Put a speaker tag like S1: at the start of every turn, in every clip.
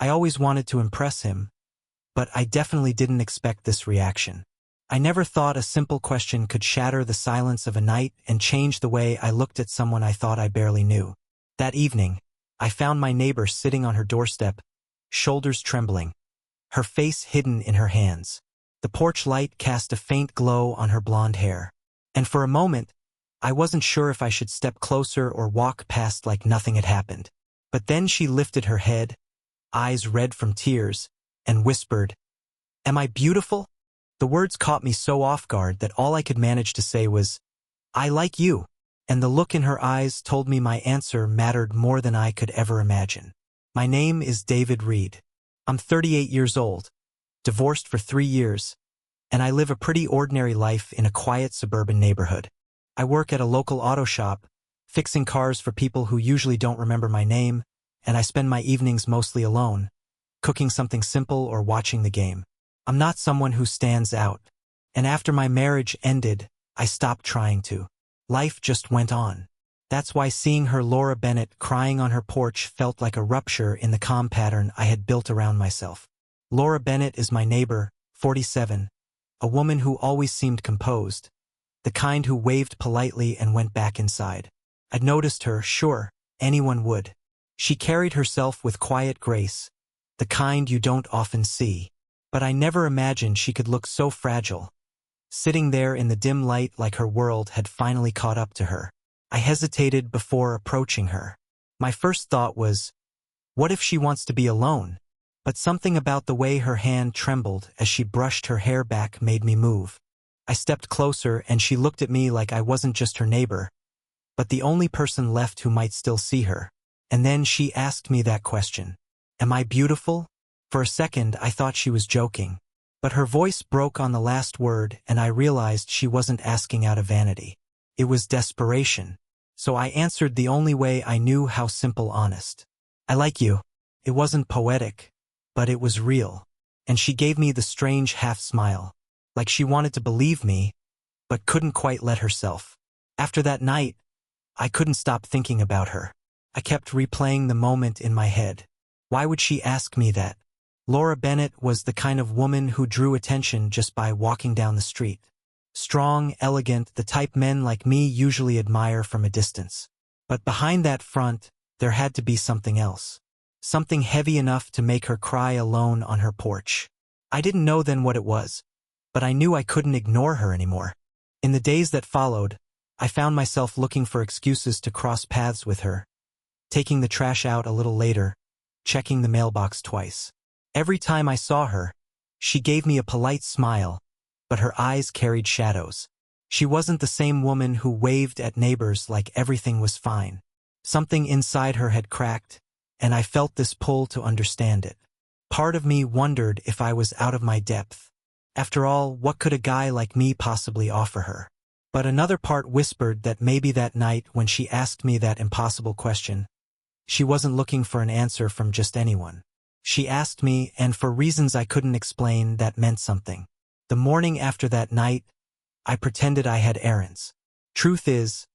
S1: I always wanted to impress him, but I definitely didn't expect this reaction. I never thought a simple question could shatter the silence of a night and change the way I looked at someone I thought I barely knew. That evening, I found my neighbor sitting on her doorstep, shoulders trembling, her face hidden in her hands. The porch light cast a faint glow on her blonde hair, and for a moment, I wasn't sure if I should step closer or walk past like nothing had happened. But then she lifted her head, eyes red from tears, and whispered, "Am I beautiful?" The words caught me so off guard that all I could manage to say was, "I like you," and the look in her eyes told me my answer mattered more than I could ever imagine. My name is David Reed. I'm 38 years old, divorced for 3 years, and I live a pretty ordinary life in a quiet suburban neighborhood. I work at a local auto shop, fixing cars for people who usually don't remember my name, and I spend my evenings mostly alone, cooking something simple or watching the game. I'm not someone who stands out, and after my marriage ended, I stopped trying to. Life just went on. That's why seeing her Laura Bennett crying on her porch felt like a rupture in the calm pattern I had built around myself. Laura Bennett is my neighbor, 47, a woman who always seemed composed, the kind who waved politely and went back inside. I'd noticed her, sure, anyone would. She carried herself with quiet grace, the kind you don't often see. But I never imagined she could look so fragile, sitting there in the dim light like her world had finally caught up to her. I hesitated before approaching her. My first thought was, what if she wants to be alone? But something about the way her hand trembled as she brushed her hair back made me move. I stepped closer and she looked at me like I wasn't just her neighbor, but the only person left who might still see her. And then she asked me that question. Am I beautiful? For a second, I thought she was joking. But her voice broke on the last word and I realized she wasn't asking out of vanity. It was desperation. So I answered the only way I knew, how simple, honest. I like you. It wasn't poetic, but it was real. And she gave me the strange half-smile, like she wanted to believe me, but couldn't quite let herself. After that night, I couldn't stop thinking about her. I kept replaying the moment in my head. Why would she ask me that? Laura Bennett was the kind of woman who drew attention just by walking down the street. Strong, elegant, the type men like me usually admire from a distance. But behind that front, there had to be something else. Something heavy enough to make her cry alone on her porch. I didn't know then what it was, but I knew I couldn't ignore her anymore. In the days that followed, I found myself looking for excuses to cross paths with her, taking the trash out a little later, checking the mailbox twice. Every time I saw her, she gave me a polite smile, but her eyes carried shadows. She wasn't the same woman who waved at neighbors like everything was fine. Something inside her had cracked, and I felt this pull to understand it. Part of me wondered if I was out of my depth. After all, what could a guy like me possibly offer her? But another part whispered that maybe that night when she asked me that impossible question, she wasn't looking for an answer from just anyone. She asked me, and for reasons I couldn't explain, that meant something. The morning after that night, I pretended I had errands. Truth is,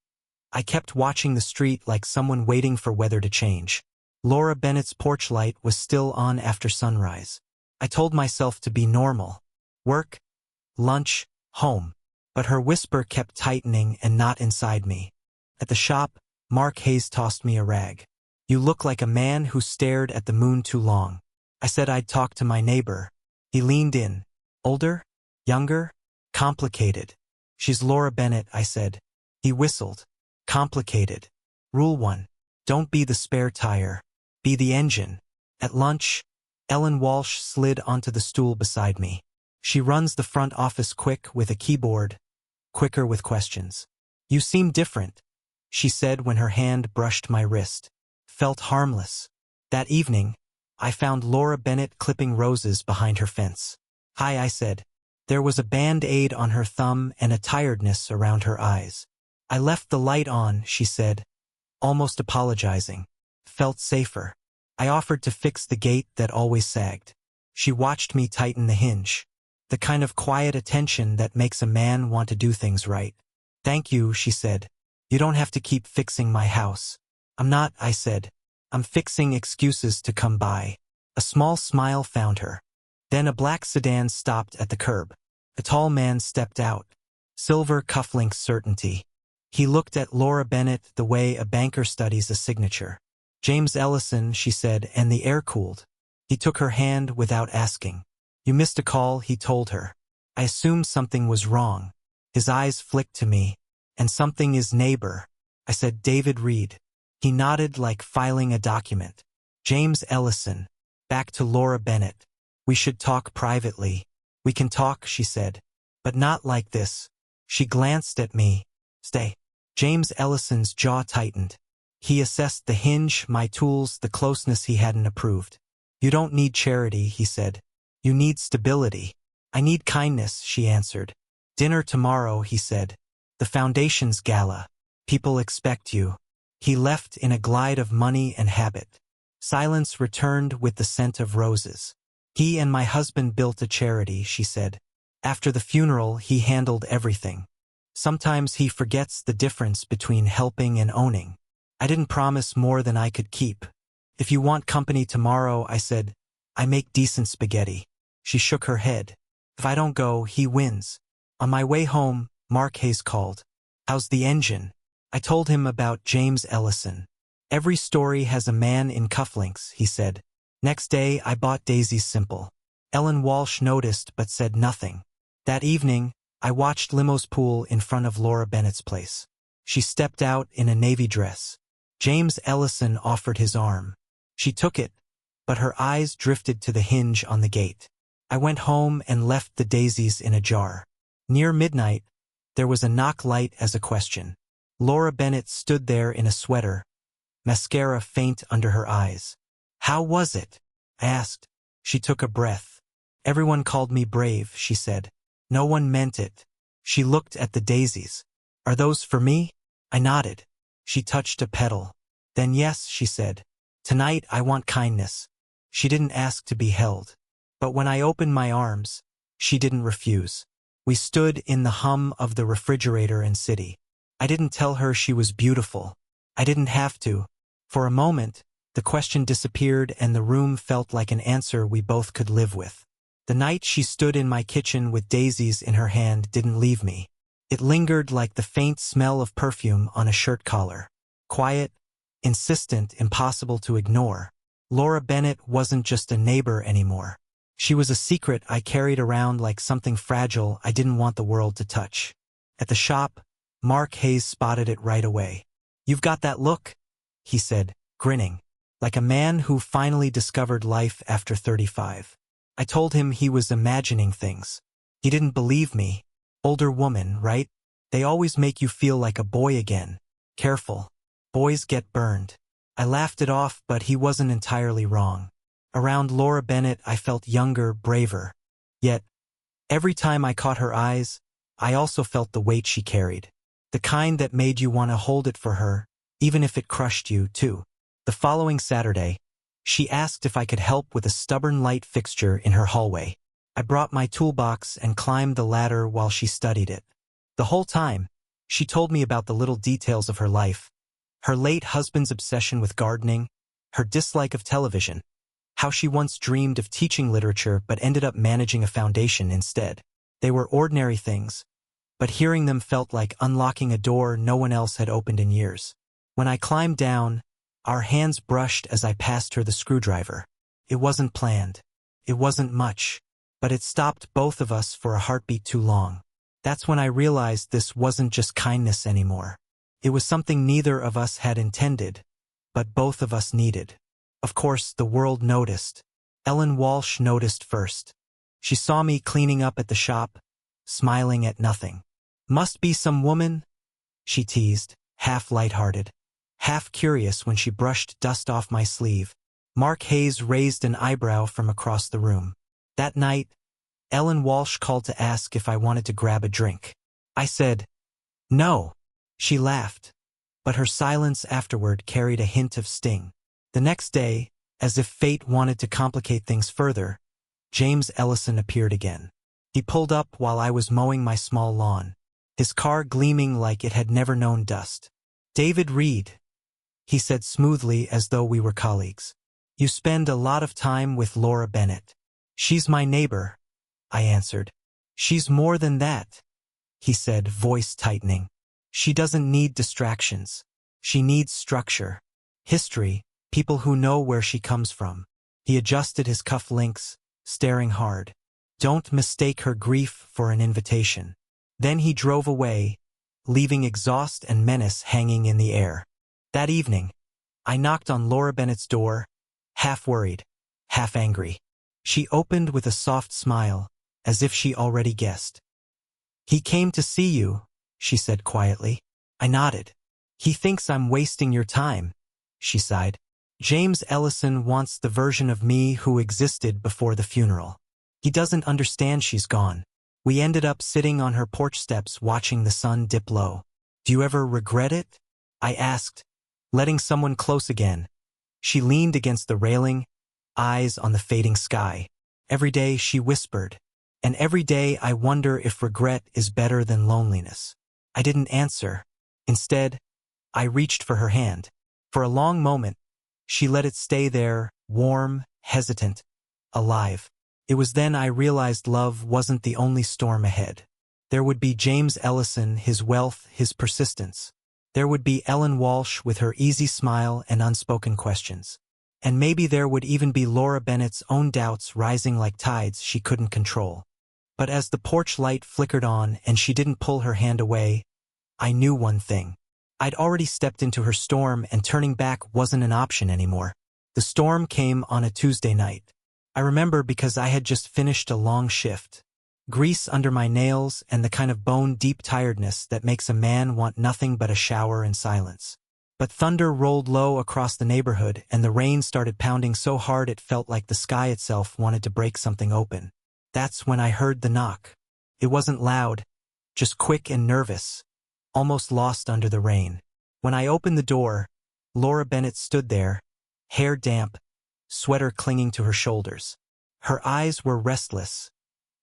S1: I kept watching the street like someone waiting for weather to change. Laura Bennett's porch light was still on after sunrise. I told myself to be normal. Work, lunch, home. But her whisper kept tightening and not inside me. At the shop, Mark Hayes tossed me a rag. You look like a man who stared at the moon too long. I said I'd talk to my neighbor. He leaned in. Older? Younger? Complicated. She's Laura Bennett, I said. He whistled. Complicated. Rule 1. Don't be the spare tire. Be the engine. At lunch, Ellen Walsh slid onto the stool beside me. She runs the front office quick with a keyboard, quicker with questions. You seem different, she said when her hand brushed my wrist. Felt harmless. That evening, I found Laura Bennett clipping roses behind her fence. Hi, I said. There was a band-aid on her thumb and a tiredness around her eyes. I left the light on, she said, almost apologizing. Felt safer. I offered to fix the gate that always sagged. She watched me tighten the hinge. The kind of quiet attention that makes a man want to do things right. Thank you, she said. You don't have to keep fixing my house. I'm not, I said. I'm fixing excuses to come by. A small smile found her. Then a black sedan stopped at the curb. A tall man stepped out. Silver cufflinks certainty. He looked at Laura Bennett the way a banker studies a signature. "James Ellison," she said, and the air cooled. He took her hand without asking. "You missed a call," he told her. I assumed something was wrong. His eyes flicked to me. "And something is neighbor." I said, "David Reed." He nodded like filing a document. "James Ellison." Back to Laura Bennett. "We should talk privately." "We can talk," she said. "But not like this." She glanced at me. "Stay." James Ellison's jaw tightened. He assessed the hinge, my tools, the closeness he hadn't approved. "You don't need charity," he said. "You need stability." "I need kindness," she answered. "Dinner tomorrow," he said. "The Foundation's gala. People expect you." He left in a glide of money and habit. Silence returned with the scent of roses. "He and my husband built a charity," she said. "After the funeral, he handled everything. Sometimes he forgets the difference between helping and owning." I didn't promise more than I could keep. "If you want company tomorrow," I said, "I make decent spaghetti." She shook her head. "If I don't go, he wins." On my way home, Mark Hayes called. "How's the engine?" I told him about James Ellison. "Every story has a man in cufflinks," he said. Next day, I bought Daisy's Simple. Ellen Walsh noticed but said nothing. That evening, I watched Limo's pool in front of Laura Bennett's place. She stepped out in a navy dress. James Ellison offered his arm. She took it, but her eyes drifted to the hinge on the gate. I went home and left the daisies in a jar. Near midnight, there was a knock light as a question. Laura Bennett stood there in a sweater, mascara faint under her eyes. "How was it?" I asked. She took a breath. "Everyone called me brave," she said. "No one meant it." She looked at the daisies. "Are those for me?" I nodded. She touched a petal. "Then yes," she said. "Tonight I want kindness." She didn't ask to be held. But when I opened my arms, she didn't refuse. We stood in the hum of the refrigerator and city. I didn't tell her she was beautiful. I didn't have to. For a moment, the question disappeared and the room felt like an answer we both could live with. The night she stood in my kitchen with daisies in her hand didn't leave me. It lingered like the faint smell of perfume on a shirt collar. Quiet, insistent, impossible to ignore. Laura Bennett wasn't just a neighbor anymore. She was a secret I carried around like something fragile I didn't want the world to touch. At the shop, Mark Hayes spotted it right away. "You've got that look," he said, grinning, like a man who finally discovered life after 35. I told him he was imagining things. He didn't believe me. Older woman, right? They always make you feel like a boy again. Careful. Boys get burned. I laughed it off, but he wasn't entirely wrong. Around Laura Bennett, I felt younger, braver. Yet, every time I caught her eyes, I also felt the weight she carried. The kind that made you want to hold it for her, even if it crushed you, too. The following Saturday, she asked if I could help with a stubborn light fixture in her hallway. I brought my toolbox and climbed the ladder while she studied it. The whole time, she told me about the little details of her life. Her late husband's obsession with gardening, her dislike of television, how she once dreamed of teaching literature but ended up managing a foundation instead. They were ordinary things, but hearing them felt like unlocking a door no one else had opened in years. When I climbed down, our hands brushed as I passed her the screwdriver. It wasn't planned. It wasn't much, but it stopped both of us for a heartbeat too long. That's when I realized this wasn't just kindness anymore. It was something neither of us had intended, but both of us needed. Of course, the world noticed. Ellen Walsh noticed first. She saw me cleaning up at the shop, smiling at nothing. "Must be some woman," she teased, half lighthearted, half curious when she brushed dust off my sleeve. Mark Hayes raised an eyebrow from across the room. That night, Ellen Walsh called to ask if I wanted to grab a drink. I said, "No." She laughed, but her silence afterward carried a hint of sting. The next day, as if fate wanted to complicate things further, James Ellison appeared again. He pulled up while I was mowing my small lawn, his car gleaming like it had never known dust. "David Reed," he said smoothly as though we were colleagues. You spend a lot of time with Laura Bennett. She's my neighbor, I answered. She's more than that, he said, voice tightening. She doesn't need distractions. She needs structure, history, people who know where she comes from. He adjusted his cuff links, staring hard. Don't mistake her grief for an invitation. Then he drove away, leaving exhaust and menace hanging in the air. That evening, I knocked on Laura Bennett's door, half worried, half angry. She opened with a soft smile, as if she already guessed. He came to see you, she said quietly. I nodded. He thinks I'm wasting your time, she sighed. James Ellison wants the version of me who existed before the funeral. He doesn't understand she's gone. We ended up sitting on her porch steps watching the sun dip low. Do you ever regret it? I asked, letting someone close again. She leaned against the railing, eyes on the fading sky. Every day, she whispered, and every day I wonder if regret is better than loneliness. I didn't answer. Instead, I reached for her hand. For a long moment, she let it stay there, warm, hesitant, alive. It was then I realized love wasn't the only storm ahead. There would be James Ellison, his wealth, his persistence. There would be Ellen Walsh with her easy smile and unspoken questions. And maybe there would even be Laura Bennett's own doubts rising like tides she couldn't control. But as the porch light flickered on and she didn't pull her hand away, I knew one thing. I'd already stepped into her storm and turning back wasn't an option anymore. The storm came on a Tuesday night. I remember because I had just finished a long shift. Grease under my nails and the kind of bone-deep tiredness that makes a man want nothing but a shower and silence. But thunder rolled low across the neighborhood and the rain started pounding so hard it felt like the sky itself wanted to break something open. That's when I heard the knock. It wasn't loud, just quick and nervous, almost lost under the rain. When I opened the door, Laura Bennett stood there, hair damp, sweater clinging to her shoulders. Her eyes were restless,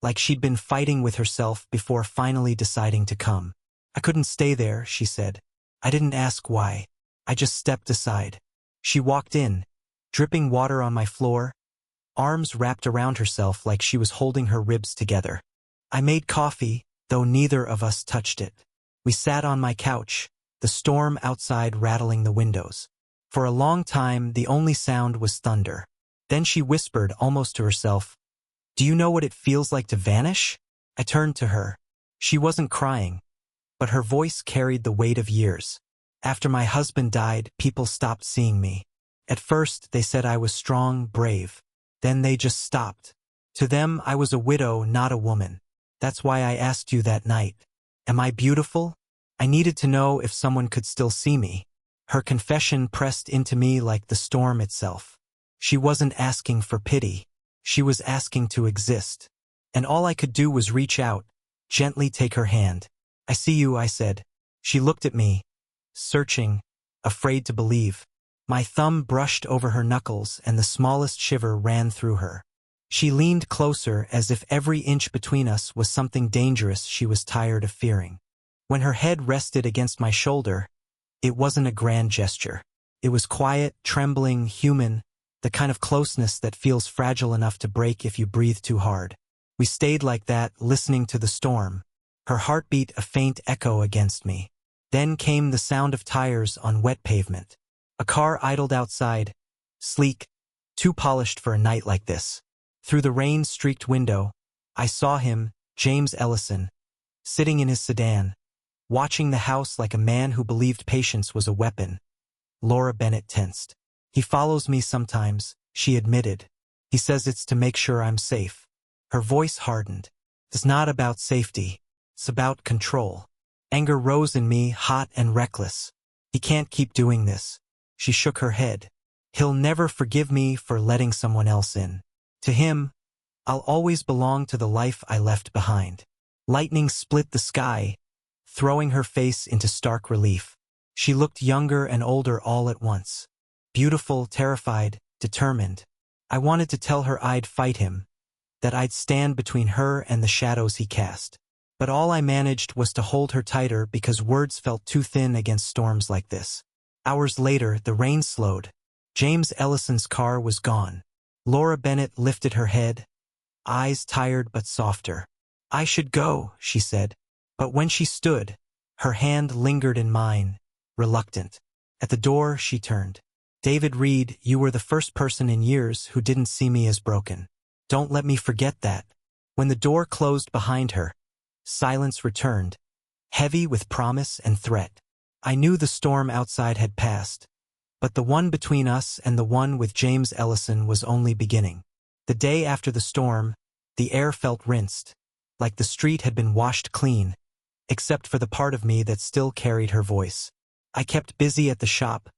S1: like she'd been fighting with herself before finally deciding to come. I couldn't stay there, she said. I didn't ask why. I just stepped aside. She walked in, dripping water on my floor, arms wrapped around herself like she was holding her ribs together. I made coffee, though neither of us touched it. We sat on my couch, the storm outside rattling the windows. For a long time, the only sound was thunder. Then she whispered, almost to herself, "Do you know what it feels like to vanish?" I turned to her. She wasn't crying, but her voice carried the weight of years. After my husband died, people stopped seeing me. At first, they said I was strong, brave. Then they just stopped. To them, I was a widow, not a woman. That's why I asked you that night. Am I beautiful? I needed to know if someone could still see me. Her confession pressed into me like the storm itself. She wasn't asking for pity. She was asking to exist. And all I could do was reach out, gently take her hand. I see you, I said. She looked at me, searching, afraid to believe. My thumb brushed over her knuckles and the smallest shiver ran through her. She leaned closer as if every inch between us was something dangerous she was tired of fearing. When her head rested against my shoulder, it wasn't a grand gesture. It was quiet, trembling, human, the kind of closeness that feels fragile enough to break if you breathe too hard. We stayed like that, listening to the storm, her heartbeat a faint echo against me. Then came the sound of tires on wet pavement. A car idled outside, sleek, too polished for a night like this. Through the rain-streaked window, I saw him, James Ellison, sitting in his sedan, watching the house like a man who believed patience was a weapon. Laura Bennett tensed. He follows me sometimes, she admitted. He says it's to make sure I'm safe. Her voice hardened. It's not about safety. It's about control. Anger rose in me, hot and reckless. He can't keep doing this. She shook her head. He'll never forgive me for letting someone else in. To him, I'll always belong to the life I left behind. Lightning split the sky, throwing her face into stark relief. She looked younger and older all at once. Beautiful, terrified, determined. I wanted to tell her I'd fight him, that I'd stand between her and the shadows he cast. But all I managed was to hold her tighter because words felt too thin against storms like this. Hours later, the rain slowed, James Ellison's car was gone. Laura Bennett lifted her head, eyes tired but softer. "I should go," she said. But when she stood, her hand lingered in mine, reluctant. At the door, she turned. "David Reed, you were the first person in years who didn't see me as broken. Don't let me forget that." When the door closed behind her, silence returned, heavy with promise and threat. I knew the storm outside had passed, but the one between us and the one with James Ellison was only beginning. The day after the storm, the air felt rinsed, like the street had been washed clean, except for the part of me that still carried her voice. I kept busy at the shop,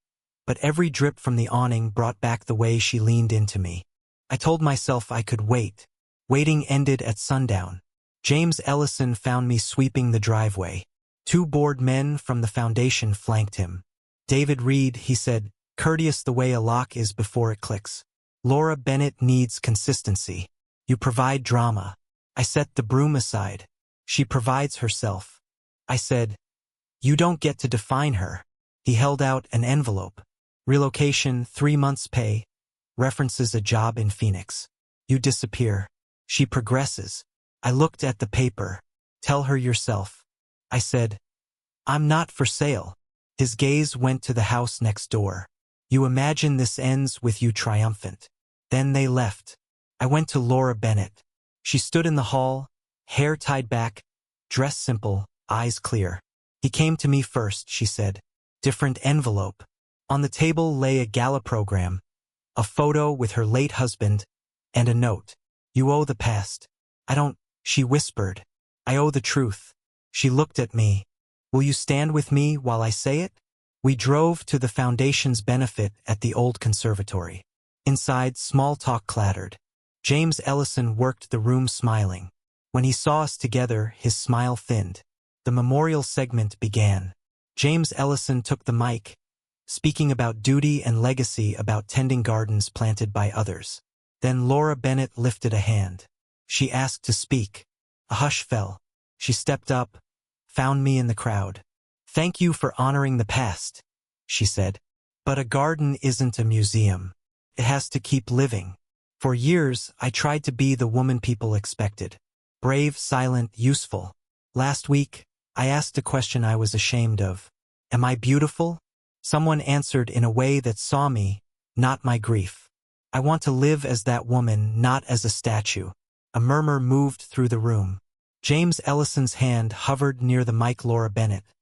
S1: but every drip from the awning brought back the way she leaned into me. I told myself I could wait. Waiting ended at sundown. James Ellison found me sweeping the driveway. 2 bored men from the foundation flanked him. "David Reed," he said, "courteous the way a lock is before it clicks. Laura Bennett needs consistency. You provide drama." I set the broom aside. "She provides herself." I said, "You don't get to define her." He held out an envelope. "Relocation, 3 months' pay. References a job in Phoenix. You disappear. She progresses." I looked at the paper. "Tell her yourself." I said, "I'm not for sale." His gaze went to the house next door. "You imagine this ends with you triumphant." Then they left. I went to Laura Bennett. She stood in the hall, hair tied back, dress simple, eyes clear. "He came to me first," she said. Different envelope. On the table lay a gala program, a photo with her late husband, and a note. "You owe the past." "I don't," she whispered. "I owe the truth." She looked at me. "Will you stand with me while I say it?" We drove to the foundation's benefit at the old conservatory. Inside, small talk clattered. James Ellison worked the room smiling. When he saw us together, his smile thinned. The memorial segment began. James Ellison took the mic, speaking about duty and legacy, about tending gardens planted by others. Then Laura Bennett lifted a hand. She asked to speak. A hush fell. She stepped up, found me in the crowd. "Thank you for honoring the past," she said. "But a garden isn't a museum. It has to keep living." For years, I tried to be the woman people expected. Brave, silent, useful. Last week, I asked a question I was ashamed of. "Am I beautiful?" Someone answered in a way that saw me, not my grief. "I want to live as that woman, not as a statue." A murmur moved through the room. James Ellison's hand hovered near the mic. "Laura Bennett,"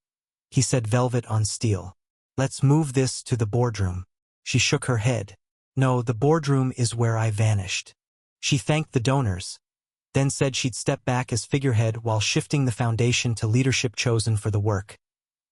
S1: he said, velvet on steel. "Let's move this to the boardroom." She shook her head. "No, the boardroom is where I vanished." She thanked the donors, then said she'd step back as figurehead while shifting the foundation to leadership chosen for the work,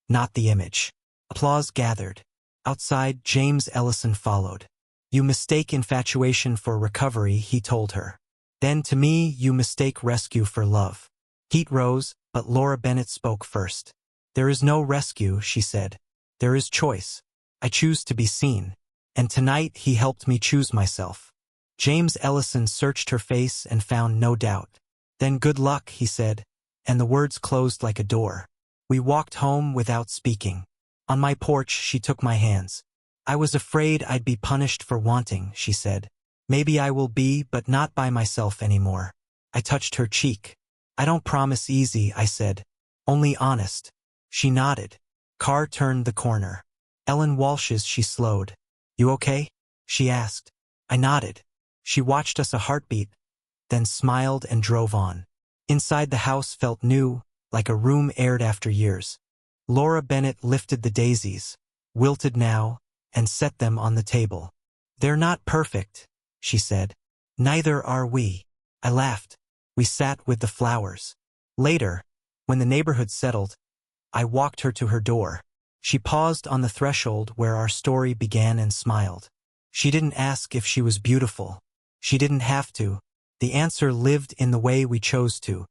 S1: not the image. Applause gathered. Outside, James Ellison followed. "You mistake infatuation for recovery," he told her. "Then to me, you mistake rescue for love." Heat rose, but Laura Bennett spoke first. "There is no rescue," she said. "There is choice. I choose to be seen. And tonight he helped me choose myself." James Ellison searched her face and found no doubt. "Then good luck," he said, and the words closed like a door. We walked home without speaking. On my porch, she took my hands. "I was afraid I'd be punished for wanting," she said. "Maybe I will be, but not by myself anymore." I touched her cheek. "I don't promise easy," I said. "Only honest." She nodded. Car turned the corner. Ellen Walsh's, she slowed. "You okay?" she asked. I nodded. She watched us a heartbeat, then smiled and drove on. Inside the house felt new, like a room aired after years. Laura Bennett lifted the daisies, wilted now, and set them on the table. "They're not perfect," she said. "Neither are we." I laughed. We sat with the flowers. Later, when the neighborhood settled, I walked her to her door. She paused on the threshold where our story began and smiled. She didn't ask if she was beautiful. She didn't have to. The answer lived in the way we chose to.